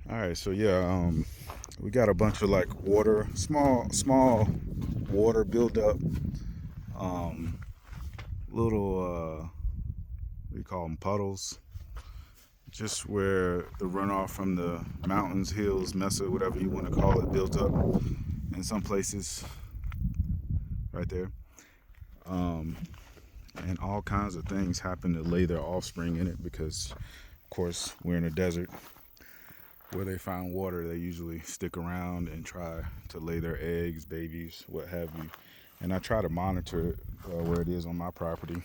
All right, so yeah, we got a bunch of like water, small water buildup, um, little what do you call them, puddles, just where the runoff from the mountains, hills, mesa, whatever you want to call it, built up in some places, right there. Um, and all kinds of things happen to lay their offspring in it because, of course, we're in a desert. Where they find water, they usually stick around and try to lay their eggs, babies, what have you. And I try to monitor it where it is on my property,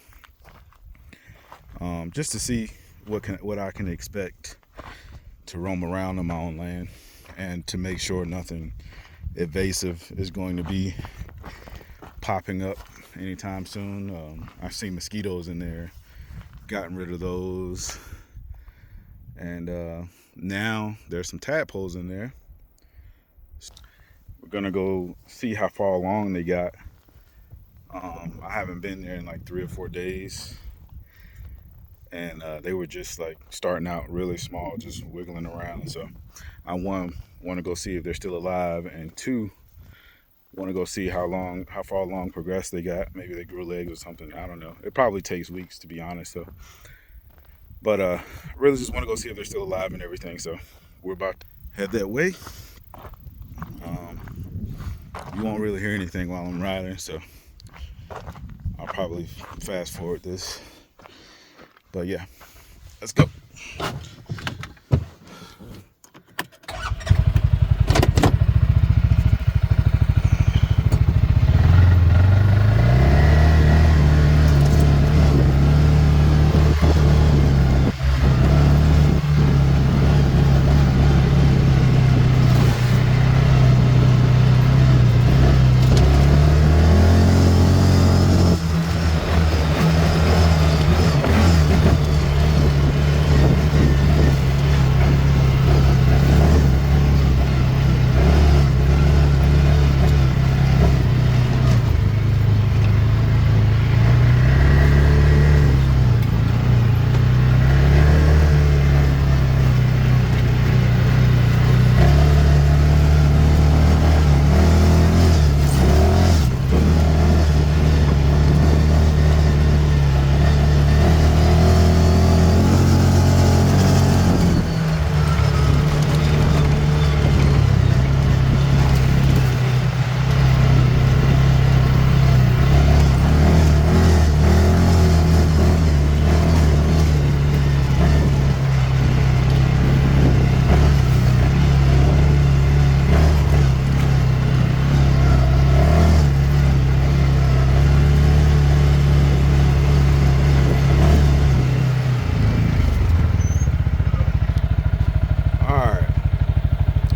just to see what I can expect to roam around on my own land, and to make sure nothing invasive is going to be popping up anytime soon. I've seen mosquitoes in there, gotten rid of those, and now there's some tadpoles in there. We're gonna go see how far along they got. I haven't been there in like 3 or 4 days, and they were just like starting out really small, just wiggling around. So I want to go see if they're still alive, and two, want to go see how far along progress they got. Maybe they grew legs or something. I don't know. It probably takes weeks, to be honest. So, but really just want to go see if they're still alive and everything. So we're about to head that way. You won't really hear anything while I'm riding, so I'll probably fast forward this. But yeah, let's go.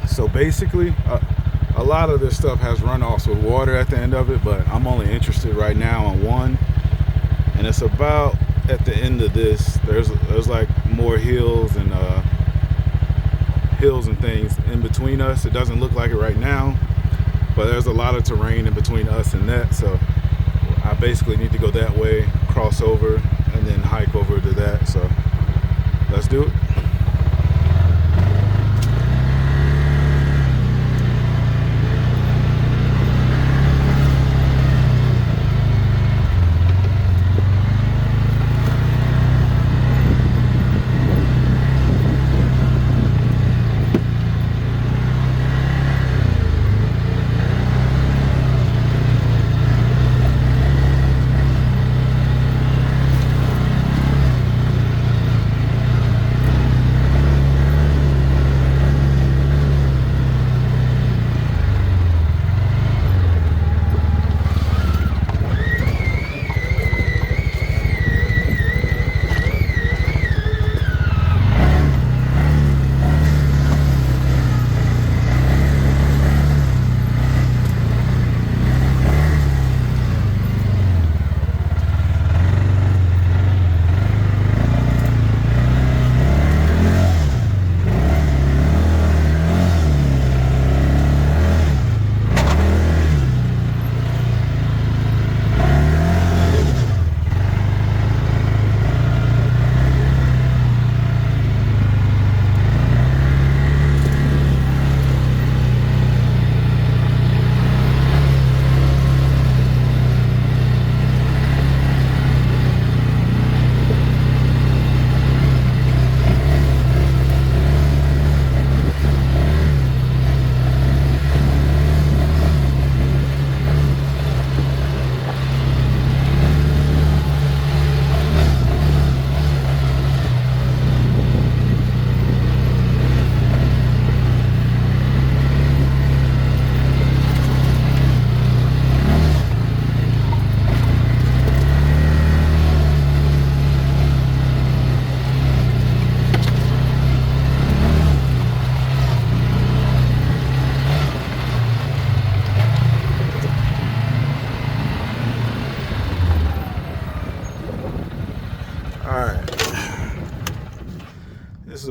So basically, a lot of this stuff has runoffs with water at the end of it, but I'm only interested right now in one, and it's about at the end of this. There's like more hills and things in between us. It doesn't look like it right now, but there's a lot of terrain in between us and that. So I basically need to go that way, cross over, and then hike over to that. So let's do it.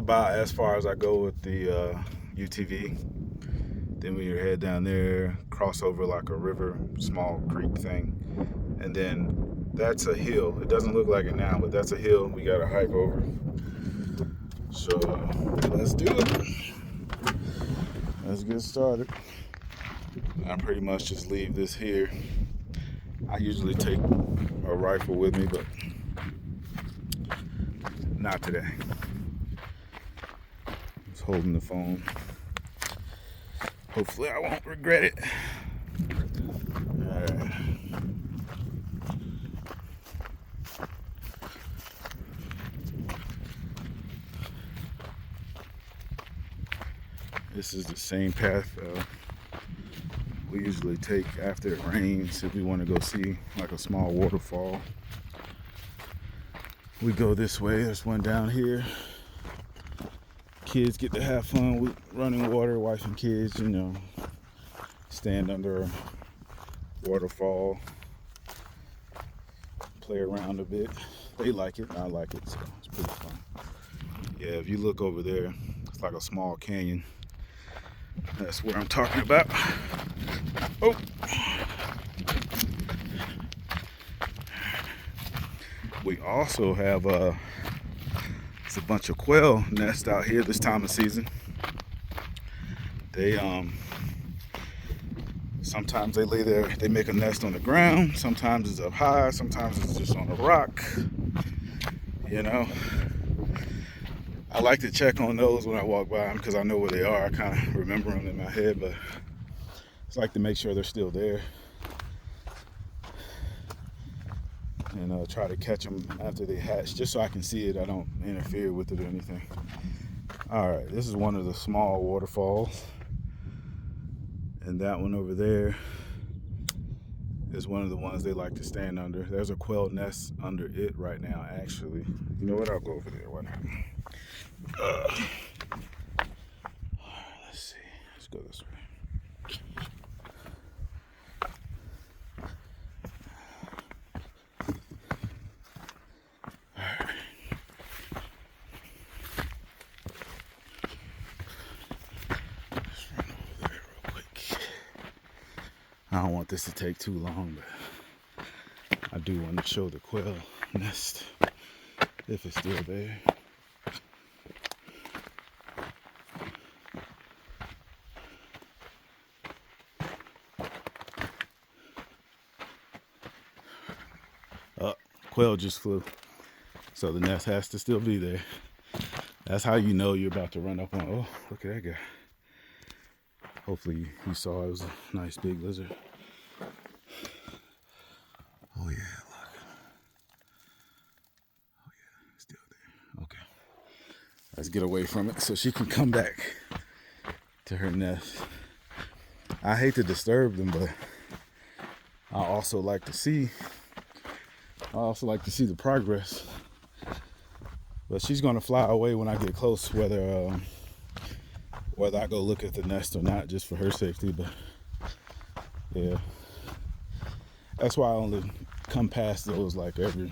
about as far as I go with the UTV. Then when you head down there, cross over like a river, small creek thing, and then that's a hill. It doesn't look like it now, but that's a hill we gotta hike over. So let's do it. Let's get started. I pretty much just leave this here. I usually take a rifle with me, but not today. Just holding the phone. Hopefully I won't regret it. Alright. This is the same path we usually take after it rains if we want to go see like a small waterfall. We go this way. There's one down here. Kids get to have fun with running water, wife and kids, you know, stand under a waterfall, play around a bit. They like it, I like it, so it's pretty fun. Yeah, if you look over there, it's like a small canyon. That's what I'm talking about. Oh. We also have it's a bunch of quail nests out here this time of season. They sometimes they lay there, they make a nest on the ground, sometimes it's up high, sometimes it's just on a rock. You know, I like to check on those when I walk by them because I know where they are. I kind of remember them in my head, but it's like to make sure they're still there and try to catch them after they hatch, just so I can see it. I don't interfere with it or anything. All right, this is one of the small waterfalls, and that one over there is one of the ones they like to stand under. There's a quail nest under it right now, actually. You know what? I'll go over there. Why not? Let's see. Let's go this way. I don't want this to take too long, but I do want to show the quail nest if it's still there. Quail just flew, so the nest has to still be there. That's how you know you're about to run up on. Oh, look at that guy. Hopefully you saw it was a nice big lizard. Oh yeah, look. Oh yeah, it's still there. Okay. Let's get away from it so she can come back to her nest. I hate to disturb them, but I also like to see the progress. But she's gonna fly away when I get close, whether I go look at the nest or not, just for her safety. But yeah, that's why I only come past those like every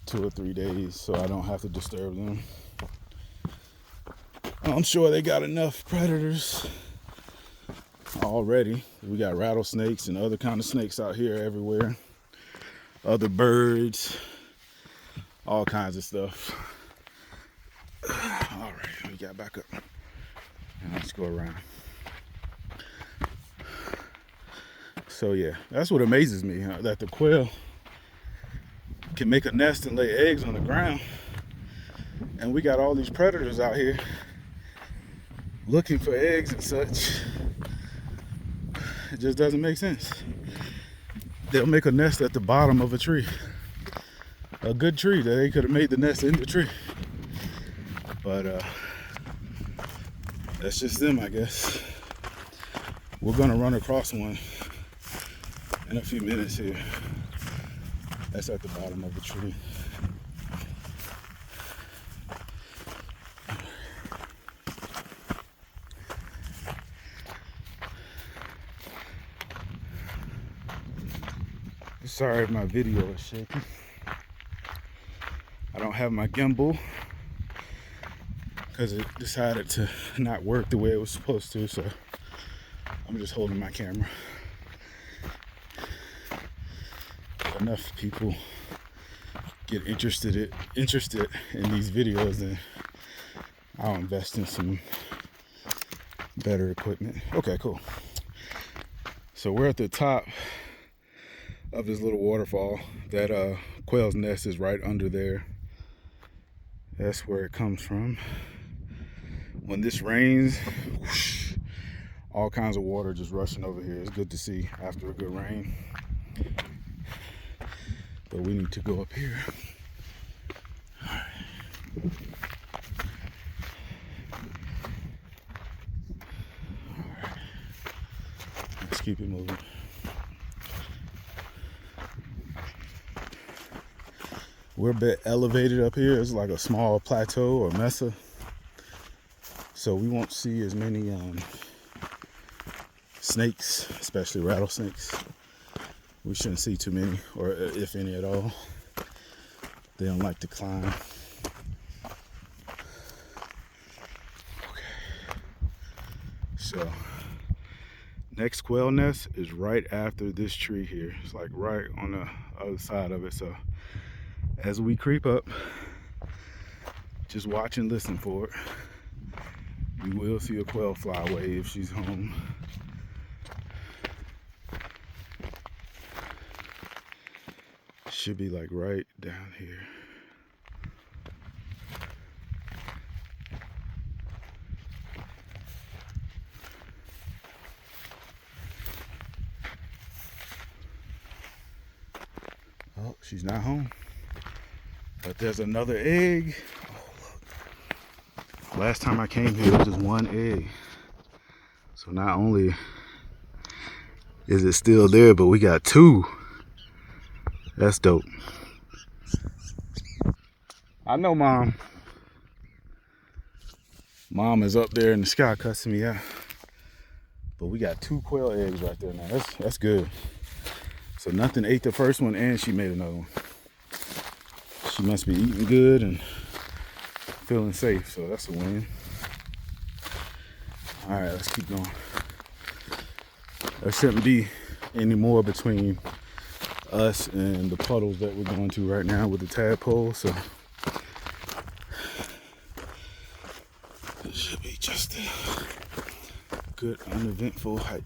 2 or 3 days, so I don't have to disturb them. I'm sure they got enough predators already. We got rattlesnakes and other kind of snakes out here everywhere. Other birds, all kinds of stuff. All right, we got back up. And let's go around. So yeah, that's what amazes me, that the quail can make a nest and lay eggs on the ground. And we got all these predators out here looking for eggs and such. It just doesn't make sense. They'll make a nest at the bottom of a tree. A good tree that they could have made the nest in the tree. But that's just them, I guess. We're gonna run across one in a few minutes here. That's at the bottom of the tree. Sorry if my video is shaking. I don't have my gimbal because it decided to not work the way it was supposed to, so I'm just holding my camera. Enough people get interested in these videos, then I'll invest in some better equipment. Okay, cool. So we're at the top of this little waterfall. That quail's nest is right under there. That's where it comes from. When this rains, whoosh, all kinds of water just rushing over here. It's good to see after a good rain. But we need to go up here. All right. Let's keep it moving. We're a bit elevated up here. It's like a small plateau or mesa. So we won't see as many snakes, especially rattlesnakes. We shouldn't see too many, or if any at all. They don't like to climb. Okay. So, next quail nest is right after this tree here. It's like right on the other side of it. So, as we creep up, just watch and listen for it. You will see a quail fly away if she's home. Should be like right down here. Oh, she's not home. But there's another egg. Oh, look. Last time I came here, it was just one egg. So not only is it still there, but we got two. That's dope. I know Mom. Mom is up there in the sky cussing me out. But we got two quail eggs right there now. That's good. So nothing ate the first one and she made another one. She must be eating good and feeling safe, so that's a win. All right, let's keep going. There shouldn't be any more between us and the puddles that we're going to right now with the tadpole, so it should be just a good uneventful hike.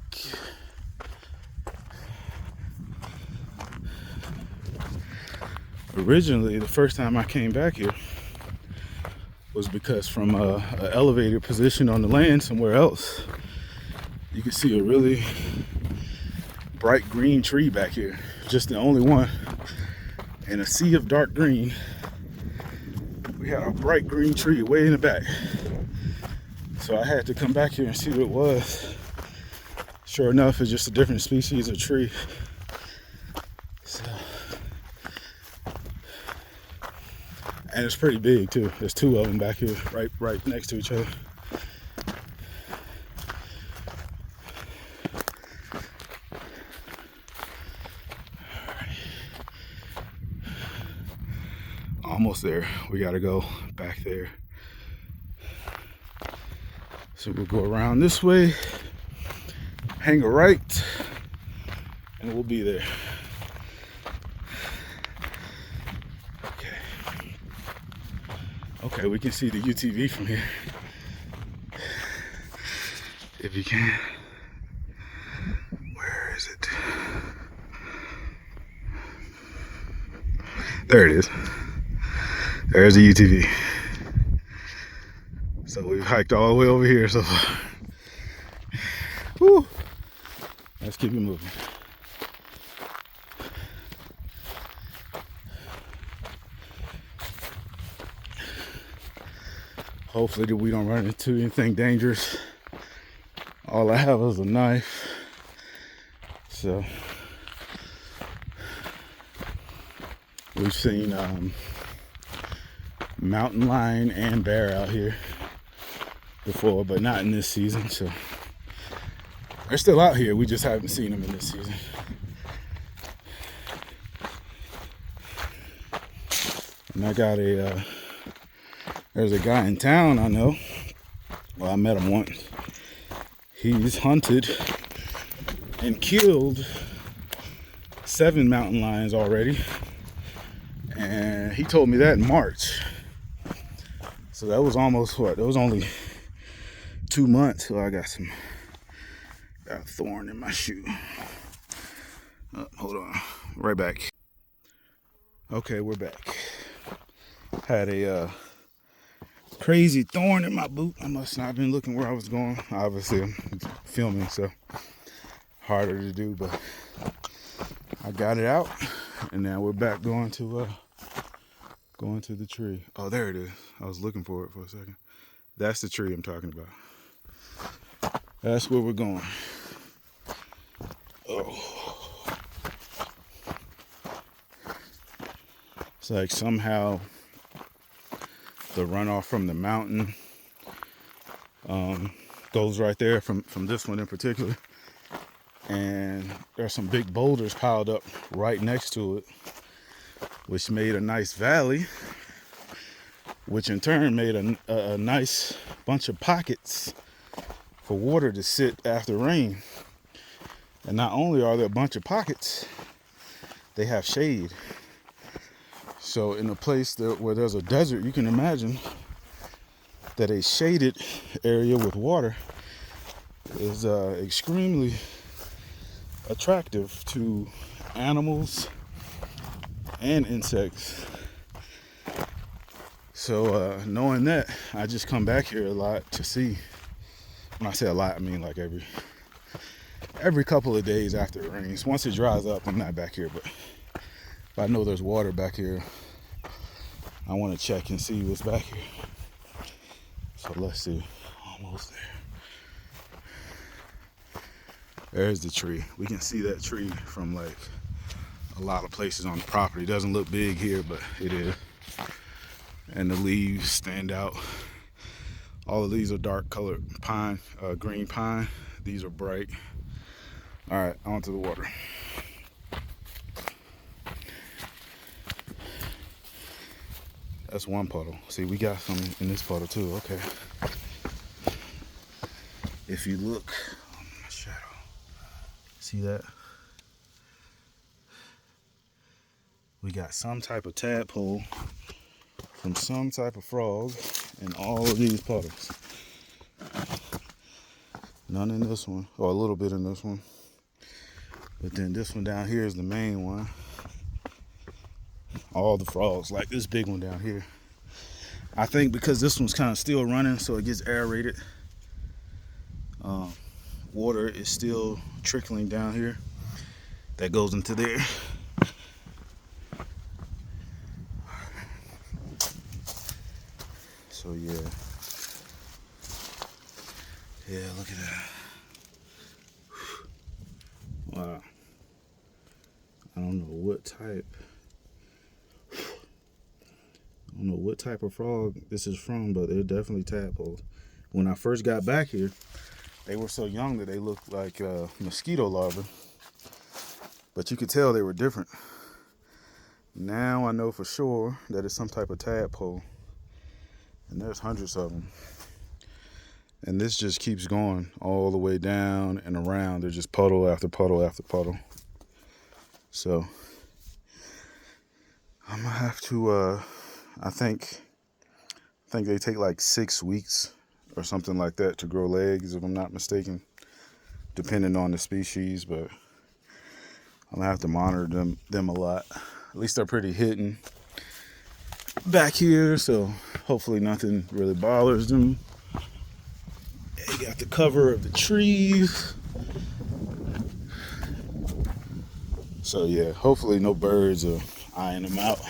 Originally, the first time I came back here was because from an elevated position on the land somewhere else, you could see a really bright green tree back here. Just the only one in a sea of dark green. We had a bright green tree way in the back. So I had to come back here and see what it was. Sure enough, it's just a different species of tree. So, and it's pretty big too. There's two of them back here, right next to each other. Almost there. We gotta go back there. So we'll go around this way, hang a right, and we'll be there. Okay, we can see the UTV from here. If you can. Where is it? There it is. There's the UTV. So we've hiked all the way over here so far. Woo. Let's keep it moving. Hopefully we don't run into anything dangerous. All I have is a knife. So we've seen mountain lion and bear out here before, but not in this season. So they're still out here. We just haven't seen them in this season. And I got a There's a guy in town I know. Well, I met him once. He's hunted and killed 7 mountain lions already. And he told me that in March. So that was almost what? That was only 2 months. So I got a thorn in my shoe. Oh, hold on. Right back. Okay, we're back. Had a crazy thorn in my boot. I must not have been looking where I was going. Obviously, I'm filming, so harder to do, but I got it out, and now we're back going to the tree. Oh, there it is. I was looking for it for a second. That's the tree I'm talking about. That's where we're going. Oh. It's like somehow the runoff from the mountain goes right there from this one in particular. And there's some big boulders piled up right next to it, which made a nice valley, which in turn made a nice bunch of pockets for water to sit after rain. And not only are there a bunch of pockets, they have shade. So in a place where there's a desert, you can imagine that a shaded area with water is extremely attractive to animals and insects. So knowing that, I just come back here a lot to see. When I say a lot, I mean like every couple of days after it rains. Once it dries up, I'm not back here, but if I know there's water back here, I want to check and see what's back here. So let's see. Almost there. There's the tree. We can see that tree from like a lot of places on the property. It doesn't look big here, but it is. And the leaves stand out. All of these are dark colored pine, green pine. These are bright. All right, onto the water. That's one puddle. See, we got some in this puddle too. Okay. If you look on my shadow, see that? We got some type of tadpole from some type of frog in all of these puddles. None in this one, or a little bit in this one. But then this one down here is the main one. All the frogs, like this big one down here. I think because this one's kind of still running, so it gets aerated. Water is still trickling down here. That goes into there. So yeah. Yeah, look at that. Wow. I don't know what type. I don't know what type of frog this is from, but they're definitely tadpoles. When I first got back here, they were so young that they looked like mosquito larvae. But you could tell they were different. Now I know for sure that it's some type of tadpole. And there's hundreds of them. And this just keeps going all the way down and around. There's just puddle after puddle after puddle. So I'm gonna have to I think they take like 6 weeks or something like that to grow legs, if I'm not mistaken, depending on the species. But I'm gonna have to monitor them a lot. At least they're pretty hidden back here, so hopefully nothing really bothers them. They got the cover of the trees. So yeah, hopefully no birds are eyeing them out.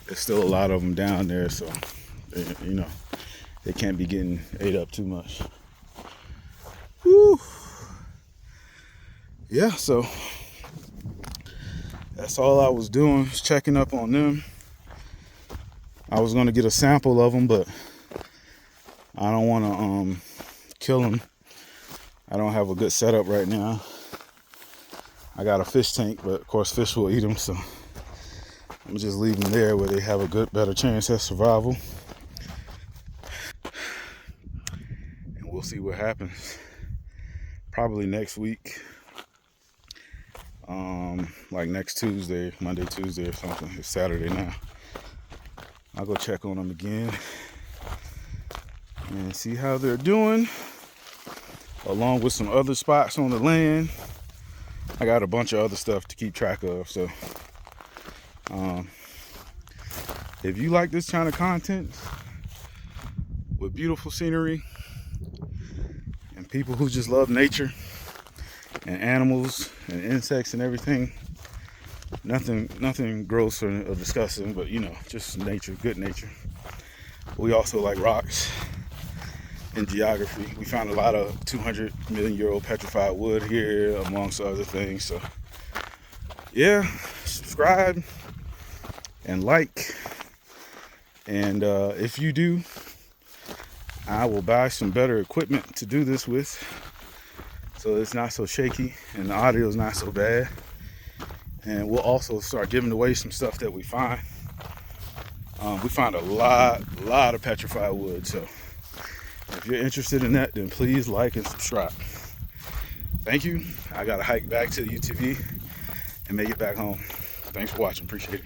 There's still a lot of them down there, so they can't be getting ate up too much. Whew. Yeah, so that's all I was doing, was checking up on them. I was gonna get a sample of them, but I don't want to kill them. I don't have a good setup right now. I got a fish tank, but of course fish will eat them, so I'm just leave them there where they have a better chance at survival. And we'll see what happens. Probably next week. Like next Tuesday, Monday, Tuesday or something. It's Saturday now. I'll go check on them again and see how they're doing, along with some other spots on the land. I got a bunch of other stuff to keep track of, so if you like this kind of content with beautiful scenery and people who just love nature and animals and insects and everything, nothing gross or disgusting, but you know, just nature, good nature. We also like rocks and geography. We found a lot of 200 million year old petrified wood here, amongst other things. So yeah, subscribe and like, and if you do, I will buy some better equipment to do this with, so it's not so shaky and the audio is not so bad. And we'll also start giving away some stuff that we find. We find a lot of petrified wood, so if you're interested in that, then please like and subscribe. Thank you. I gotta hike back to the UTV and make it back home. Thanks for watching. Appreciate it.